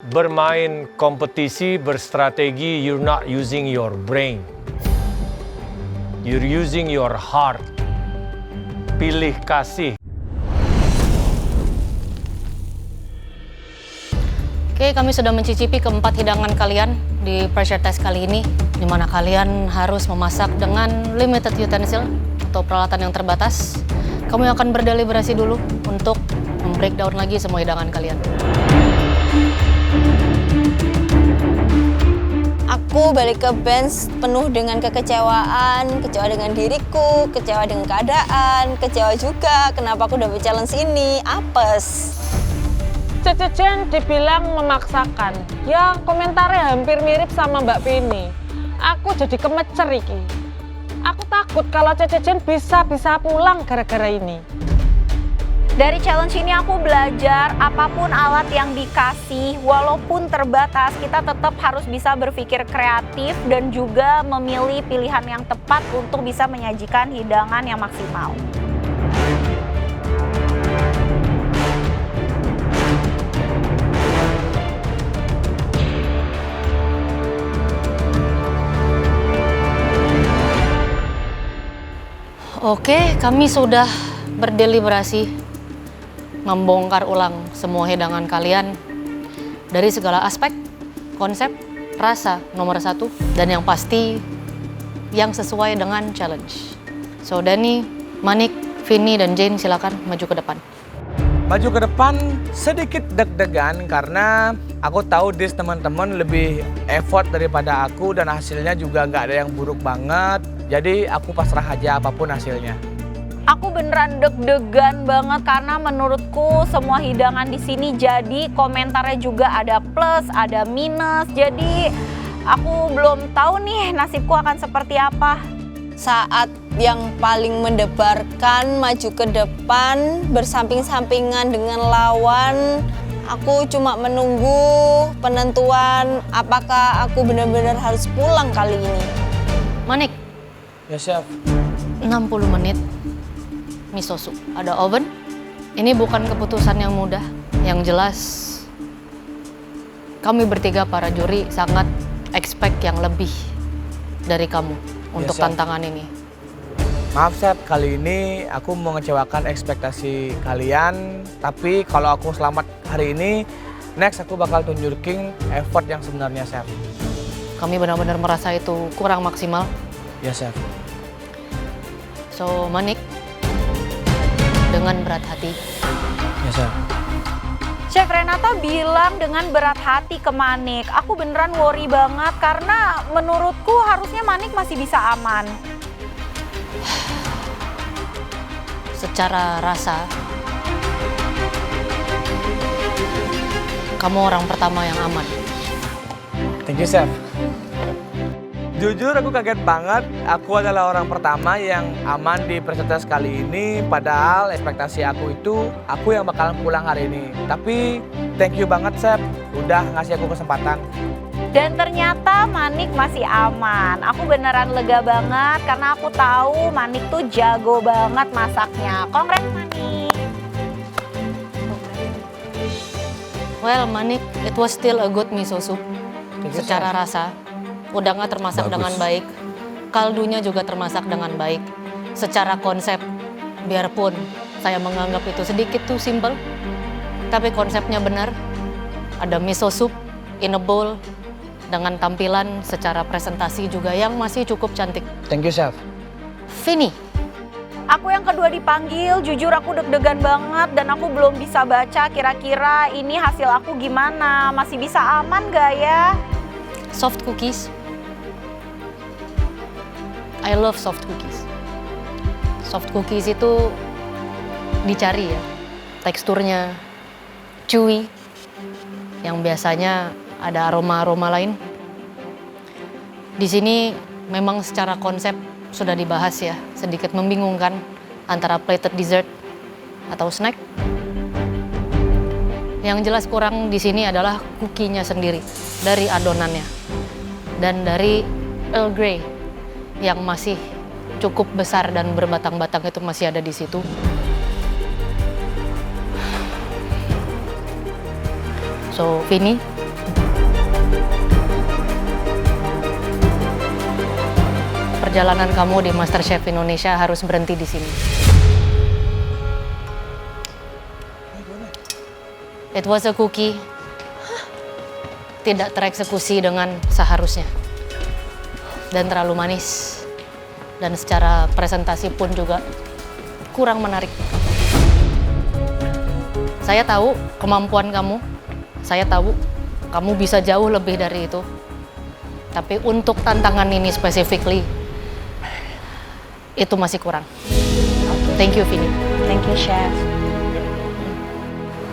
bermain kompetisi, berstrategi, you're not using your brain. You're using your heart. Pilih kasih. Oke, kami sudah mencicipi keempat hidangan kalian di pressure test kali ini, di mana kalian harus memasak dengan limited utensil atau peralatan yang terbatas. Kami akan berdeliberasi dulu untuk breakdown lagi semua hidangan kalian. Aku balik ke bench penuh dengan kekecewaan, kecewa dengan diriku, kecewa dengan keadaan, kecewa juga kenapa aku dapet challenge ini, apes. Cece Jen dibilang memaksakan. Ya komentarnya hampir mirip sama Mbak Vini. Aku jadi kemecer iki. Aku takut kalau Cece Jen bisa pulang gara-gara ini. Dari challenge ini aku belajar apapun alat yang dikasih, walaupun terbatas, kita tetap harus bisa berpikir kreatif dan juga memilih pilihan yang tepat untuk bisa menyajikan hidangan yang maksimal. Oke, kami sudah berdeliberasi membongkar ulang semua hidangan kalian dari segala aspek, konsep, rasa nomor satu, dan yang pasti yang sesuai dengan challenge. So, Dani, Manik, Vini, dan Jane silakan maju ke depan. Maju ke depan sedikit deg-degan karena aku tahu dis teman-teman lebih effort daripada aku dan hasilnya juga nggak ada yang buruk banget. Jadi aku pasrah aja apapun hasilnya. Aku beneran deg-degan banget karena menurutku semua hidangan di sini jadi komentarnya juga ada plus, ada minus. Jadi aku belum tahu nih nasibku akan seperti apa. Saat yang paling mendebarkan maju ke depan bersamping-sampingan dengan lawan, aku cuma menunggu penentuan apakah aku benar-benar harus pulang kali ini. Manik, Ya chef. 60 menit. Miso soup. Ada oven. Ini bukan keputusan yang mudah. Yang jelas, kami bertiga para juri sangat expect yang lebih dari kamu untuk Chef. tantangan ini. Maaf chef, kali ini aku mau mengecewakan ekspektasi kalian. Tapi kalau aku selamat hari ini, next aku bakal tunjukin effort yang sebenarnya chef. Kami benar-benar merasa itu kurang maksimal. Ya chef. So, Manik, dengan berat hati. Ya chef. Chef Renata bilang dengan berat hati ke Manik. Aku beneran worry banget karena menurutku harusnya Manik masih bisa aman. Secara rasa, kamu orang pertama yang aman. Thank you chef. Jujur aku kaget banget, aku adalah orang pertama yang aman di pressure test kali ini. Padahal ekspektasi aku itu, aku yang bakalan pulang hari ini. Tapi thank you banget chef, udah ngasih aku kesempatan. Dan ternyata Manik masih aman. Aku beneran lega banget karena aku tahu Manik tuh jago banget masaknya. Congrats Manik. Well, Manik, it was still a good miso soup. Thank you, Secara chef. rasa, udangnya termasak dengan baik, kaldunya juga termasak dengan baik. Secara konsep, biarpun saya menganggap itu sedikit too simple, tapi konsepnya benar. Ada miso soup in a bowl dengan tampilan secara presentasi juga yang masih cukup cantik. Thank you chef. Vini, Aku yang kedua dipanggil, jujur aku deg-degan banget dan aku belum bisa baca kira-kira ini hasil aku gimana. Masih bisa aman gak ya? soft cookies. I love soft cookies. Soft cookies itu dicari ya, teksturnya chewy, yang biasanya ada aroma-aroma lain. Di sini memang secara konsep sudah dibahas ya, sedikit membingungkan antara plated dessert atau snack. Yang jelas kurang di sini adalah kukinya sendiri, dari adonannya dan dari Earl Grey yang masih cukup besar dan berbatang-batang itu masih ada di situ. So, Vini, perjalanan kamu di MasterChef Indonesia harus berhenti di sini. It was a cookie. Tidak tereksekusi dengan seharusnya. Dan terlalu manis. Dan secara presentasi pun juga kurang menarik. Saya tahu kemampuan kamu. Saya tahu kamu bisa jauh lebih dari itu. Tapi untuk tantangan ini specifically, itu masih kurang. Thank you, Vini. Thank you, Chef.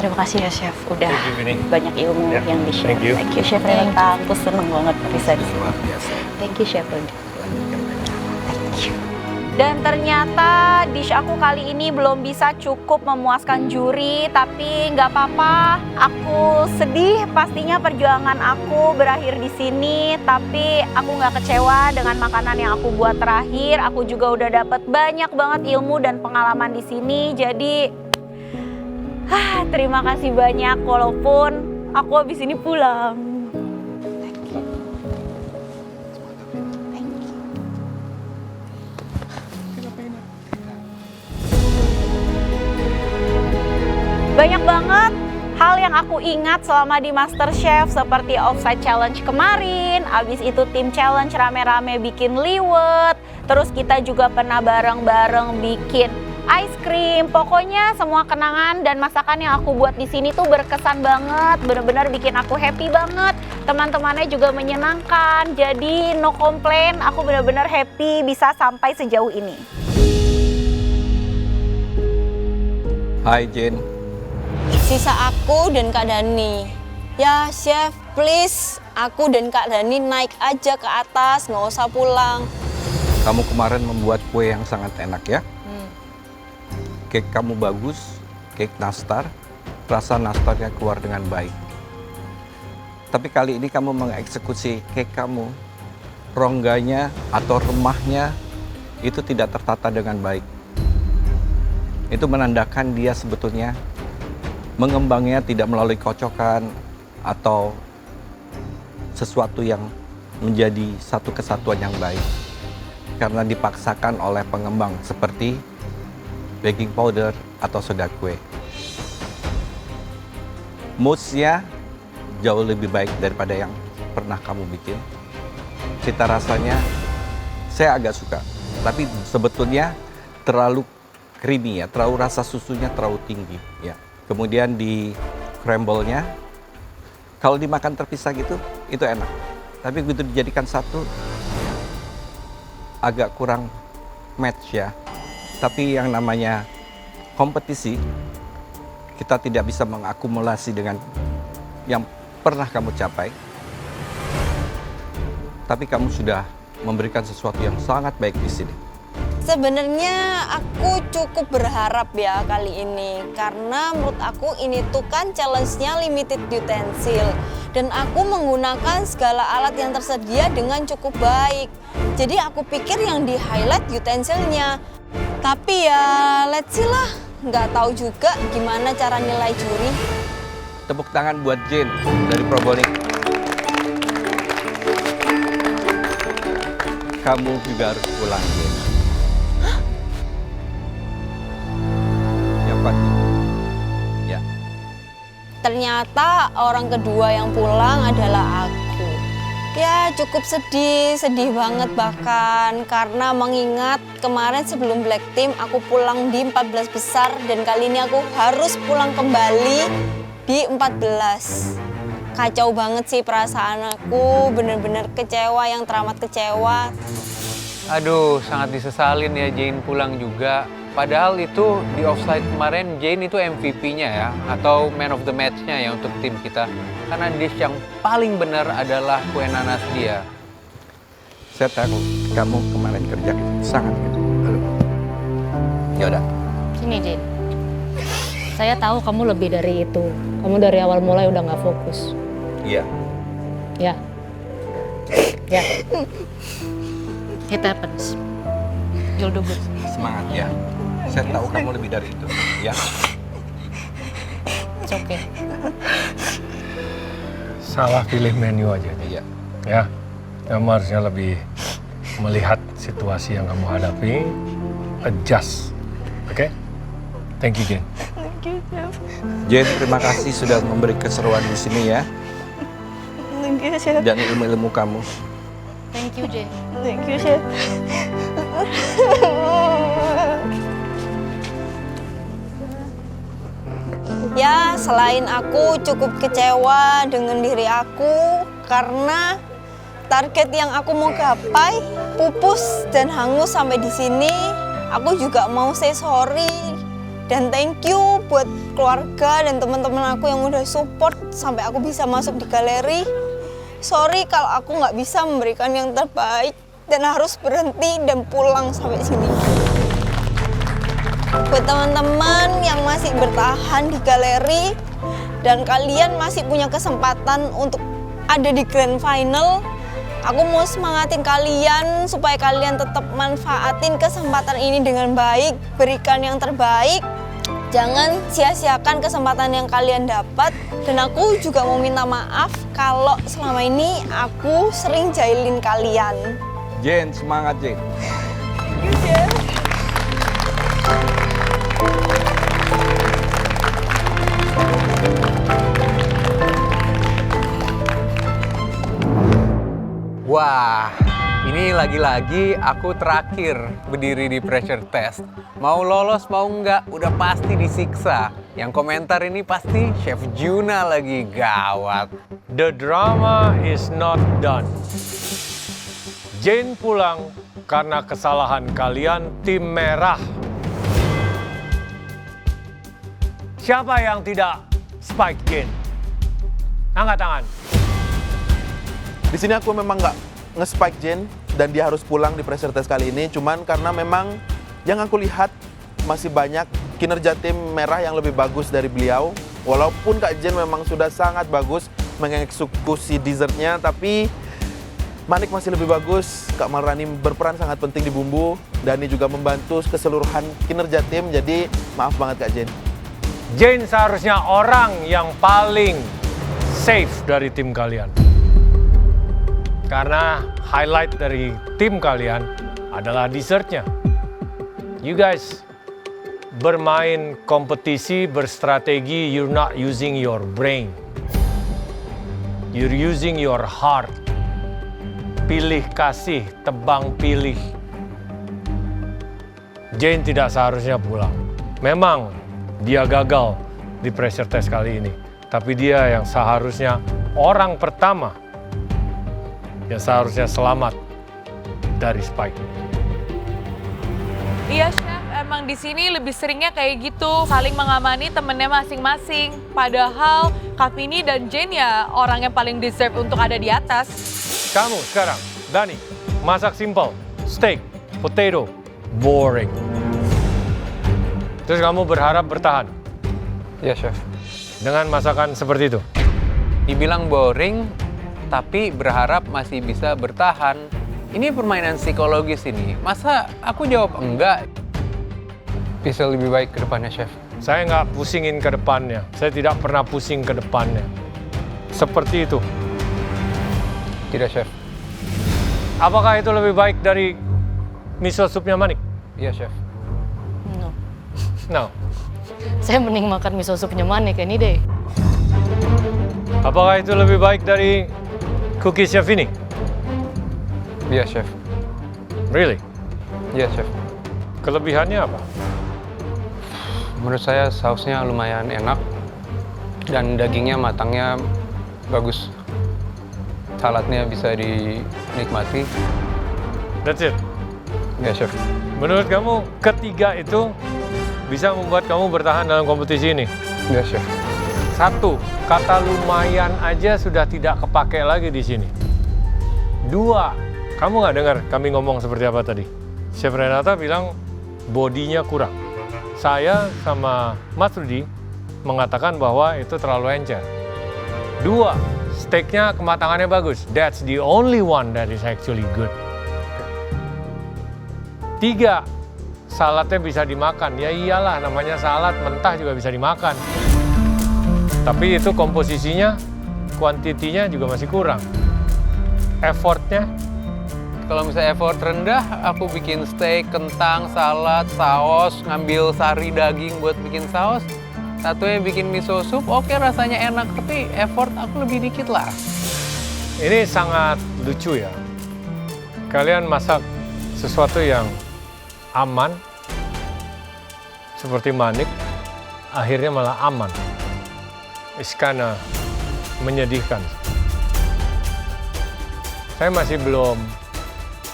Terima kasih ya, Chef. Udah banyak ilmu yang di-share. Thank you. Thank you, Chef Renata. Aku seneng banget bisa di sini. Thank you, Chef. Thank you. Dan ternyata dish aku kali ini belum bisa cukup memuaskan juri, tapi nggak apa-apa. Aku sedih pastinya perjuangan aku berakhir di sini, tapi aku nggak kecewa dengan makanan yang aku buat terakhir. Aku juga udah dapat banyak banget ilmu dan pengalaman di sini. Jadi, terima kasih banyak walaupun aku habis ini pulang. Banyak banget hal yang aku ingat selama di MasterChef seperti offside challenge kemarin, abis itu tim challenge rame-rame bikin liwet, terus kita juga pernah bareng-bareng bikin ice cream. Pokoknya semua kenangan dan masakan yang aku buat di sini tuh berkesan banget, bener-bener bikin aku happy banget. Teman-temannya juga menyenangkan, jadi no complain, aku bener-bener happy bisa sampai sejauh ini. Hai Jane. Sisa aku dan Kak Dani. Ya chef, please, aku dan Kak Dani naik aja ke atas, nggak usah pulang. Kamu kemarin membuat kue yang sangat enak ya. Cake kamu bagus, cake nastar, rasa nastarnya keluar dengan baik. Tapi kali ini kamu mengeksekusi cake kamu, rongganya atau remahnya itu tidak tertata dengan baik. Itu menandakan dia sebetulnya mengembangnya tidak melalui kocokan atau sesuatu yang menjadi satu kesatuan yang baik. Karena dipaksakan oleh pengembang seperti baking powder atau soda kue. Mousse-nya jauh lebih baik daripada yang pernah kamu bikin. Cita rasanya saya agak suka, tapi sebetulnya terlalu creamy ya, terlalu rasa susunya terlalu tinggi ya. Kemudian di crumble-nya, kalau dimakan terpisah gitu, itu enak. Tapi begitu dijadikan satu, agak kurang match ya. Tapi yang namanya kompetisi, kita tidak bisa mengakumulasi dengan yang pernah kamu capai. Tapi kamu sudah memberikan sesuatu yang sangat baik di sini. Sebenarnya aku cukup berharap ya kali ini, karena menurut aku ini tuh kan challenge-nya limited utensil dan aku menggunakan segala alat yang tersedia dengan cukup baik. Jadi aku pikir yang di highlight utensilnya. Tapi ya let's see lah, nggak tahu juga gimana cara nilai juri. Tepuk tangan buat Jane dari Probolink. Kamu juga harus pulang, Jane. Ya. Ternyata orang kedua yang pulang adalah aku. Ya cukup sedih banget bahkan, karena mengingat kemarin sebelum Black Team aku pulang di 14 besar dan kali ini aku harus pulang kembali di 14. Kacau banget sih perasaan aku, bener-bener kecewa, yang teramat kecewa. Aduh, sangat disesalin ya Jane pulang juga. Padahal itu di offside kemarin Jane itu MVP-nya ya, atau man of the match-nya ya untuk tim kita. Karena dish yang paling benar adalah kue nanas dia. Saya tahu kamu kemarin kerja sangat gitu. Ya udah. Sini, Jane. Saya tahu kamu lebih dari itu. Kamu dari awal mulai udah nggak fokus. Iya. Ya. Ya. It happens. You'll do good. Semangat ya. Saya tahu kamu lebih dari itu. Ya. It's okay. Salah pilih menu aja. Iya. Ya, kamu harusnya lebih melihat situasi yang kamu hadapi, adjust. Oke? Thank you, Jane. Jane, terima kasih sudah memberi keseruan di sini ya. Thank you, Chef. Dan ilmu-ilmu kamu. Thank you, Jane. Thank you, Chef. Ya, selain aku cukup kecewa dengan diri aku karena target yang aku mau gapai pupus dan hangus sampai di sini. Aku juga mau say sorry dan thank you buat keluarga dan teman-teman aku yang udah support sampai aku bisa masuk di galeri. Sorry kalau aku nggak bisa memberikan yang terbaik dan harus berhenti dan pulang sampai sini. Buat teman-teman yang masih bertahan di galeri dan kalian masih punya kesempatan untuk ada di grand final, aku mau semangatin kalian supaya kalian tetap manfaatin kesempatan ini dengan baik, berikan yang terbaik. Jangan sia-siakan kesempatan yang kalian dapat. Dan aku juga mau minta maaf kalau selama ini aku sering jahilin kalian. Jane, semangat Jane. Thank you, Jen. Wah, ini lagi-lagi aku terakhir berdiri di pressure test. Mau lolos mau enggak, udah pasti disiksa. Yang komentar ini pasti Chef Juna lagi, gawat. The drama is not done. Jane pulang karena kesalahan kalian tim merah. Siapa yang tidak spike Jane? Angkat tangan. Di sini aku memang nggak nge-spike Jane dan dia harus pulang di pressure test kali ini. Cuman karena memang yang aku lihat masih banyak kinerja tim merah yang lebih bagus dari beliau. Walaupun Kak Jane memang sudah sangat bagus mengeksekusi dessertnya, tapi Manik masih lebih bagus. Kak Maharani berperan sangat penting di bumbu. Dani juga membantu keseluruhan kinerja tim. Jadi maaf banget Kak Jane. Jane seharusnya orang yang paling safe dari tim kalian. Karena highlight dari tim kalian adalah dessertnya. You guys bermain kompetisi, berstrategi, you're not using your brain. You're using your heart. Pilih kasih, tebang pilih. Jane tidak seharusnya pulang. Memang dia gagal di pressure test kali ini. Tapi dia yang seharusnya orang pertama yang seharusnya selamat dari spike. Iya Chef, emang di sini lebih seringnya kayak gitu, saling mengamani temennya masing-masing. Padahal Kak Vini dan Jane ya orang yang paling deserve untuk ada di atas. Kamu sekarang, Dani, masak simple, steak, potato, boring. Terus kamu berharap bertahan Ya Chef. dengan masakan seperti itu? Dibilang boring, tapi berharap masih bisa bertahan. Ini permainan psikologis ini. Masa aku jawab enggak? Bisa lebih baik ke depannya, Chef. Saya nggak pusingin ke depannya. Saya tidak pernah pusing ke depannya. Seperti itu. Tidak, Chef. Apakah itu lebih baik dari miso supnya Manik? Iya, Chef. No. No. Saya mending makan miso supnya Manik ini deh. Apakah itu lebih baik dari cookies Chef ini? Iya, Chef. Really? Iya, Chef. Kelebihannya apa? Menurut saya sausnya lumayan enak dan dagingnya matangnya bagus. Saladnya bisa dinikmati. That's it? Iya, Chef. Menurut kamu ketiga itu bisa membuat kamu bertahan dalam kompetisi ini? Iya, Chef. Satu, kata lumayan aja sudah tidak kepake lagi di sini. Dua, kamu nggak dengar kami ngomong seperti apa tadi? Chef Renata bilang bodinya kurang. Saya sama Mas Rudi mengatakan bahwa itu terlalu encer. Dua, steaknya kematangannya bagus. That's the only one that is actually good. Tiga, saladnya bisa dimakan. Ya iyalah, namanya salad, mentah juga bisa dimakan. Tapi itu komposisinya, kuantitinya juga masih kurang. Effortnya Kalau misalnya effort rendah, aku bikin steak, kentang, salad, saus, ngambil sari daging buat bikin saus. Satunya bikin miso soup, oke rasanya enak, tapi effort aku lebih dikit lah. Ini sangat lucu ya. Kalian masak sesuatu yang aman, seperti manik, akhirnya malah aman. It's kinda menyedihkan. Saya masih belum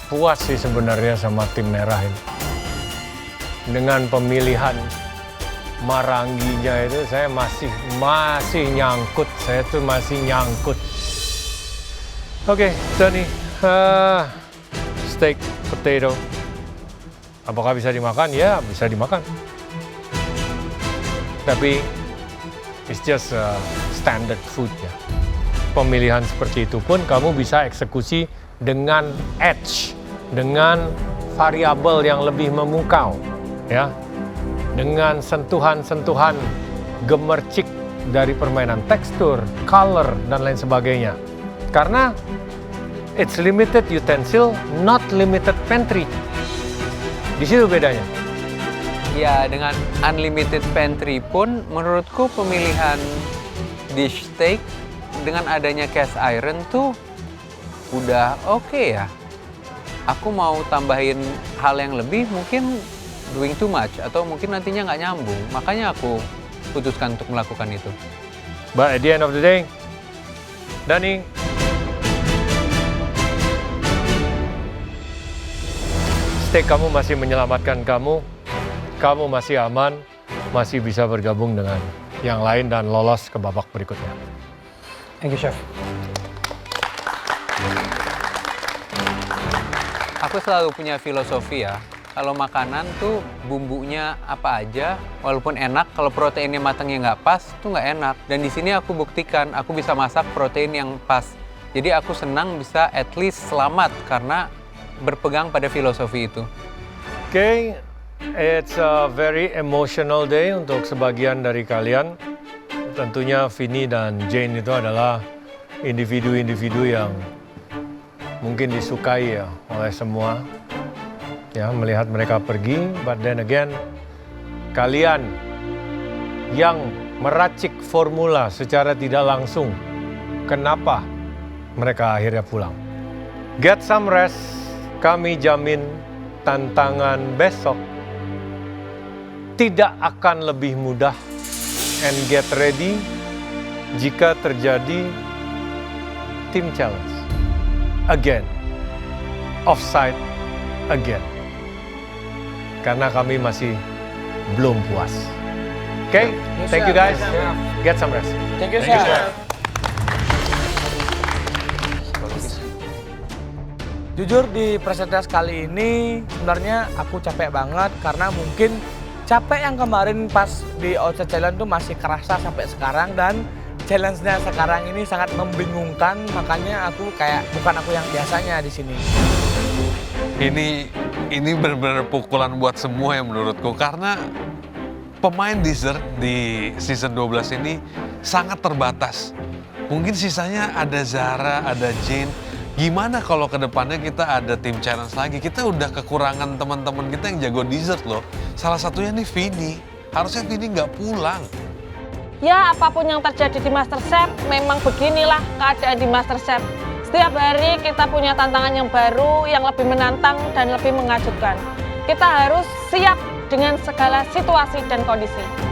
puas sih sebenarnya sama tim merah ini. Dengan pemilihan Marangginya itu saya masih nyangkut. Saya tuh masih nyangkut. Oke, Dani. Steak, potato. Apakah bisa dimakan? Ya, bisa dimakan. Tapi it's just standard food ya. Pemilihan seperti itu pun kamu bisa eksekusi dengan edge, dengan variabel yang lebih memukau, ya, dengan sentuhan-sentuhan gemercik dari permainan tekstur, color, dan lain sebagainya. Karena it's limited utensil, not limited pantry. Di situ bedanya. Ya, dengan unlimited pantry pun menurutku pemilihan dish steak dengan adanya cast iron tuh udah oke ya. Aku mau tambahin hal yang lebih, mungkin doing too much atau mungkin nantinya nggak nyambung. Makanya aku putuskan untuk melakukan itu. But at the end of the day, Dani, steak kamu masih menyelamatkan kamu masih aman, masih bisa bergabung dengan yang lain dan lolos ke babak berikutnya. Thank you, Chef. Aku selalu punya filosofi ya, kalau makanan tuh bumbunya apa aja, walaupun enak, kalau proteinnya matangnya nggak pas, tuh nggak enak. Dan di sini aku buktikan, aku bisa masak protein yang pas. Jadi aku senang bisa at least selamat karena berpegang pada filosofi itu. Oke, it's a very emotional day untuk sebagian dari kalian. Tentunya Vini dan Jane itu adalah individu-individu yang mungkin disukai ya oleh semua. Ya, melihat mereka pergi, but then again, kalian yang meracik formula secara tidak langsung, kenapa mereka akhirnya pulang? Get some rest, kami jamin tantangan besok tidak akan lebih mudah, and get ready jika terjadi team challenge. Again, offside again. Karena kami masih belum puas. Oke, thank you guys. Get some rest. Thank you, Chef. Jujur di presentasi kali ini sebenarnya aku capek banget karena mungkin capek yang kemarin pas di Outside Challenge tuh masih kerasa sampai sekarang, dan challenge-nya sekarang ini sangat membingungkan, makanya aku kayak bukan aku yang biasanya di sini. Ini benar-benar pukulan buat semua ya menurutku, karena pemain dessert di season 12 ini sangat terbatas. Mungkin sisanya ada Zara, ada Jane. Gimana kalau ke depannya kita ada tim challenge lagi? Kita udah kekurangan teman-teman kita yang jago dessert loh. Salah satunya nih Vini. Harusnya Vini nggak pulang. Ya, apapun yang terjadi di MasterChef, memang beginilah keadaan di MasterChef. Setiap hari kita punya tantangan yang baru, yang lebih menantang dan lebih mengejutkan. Kita harus siap dengan segala situasi dan kondisi.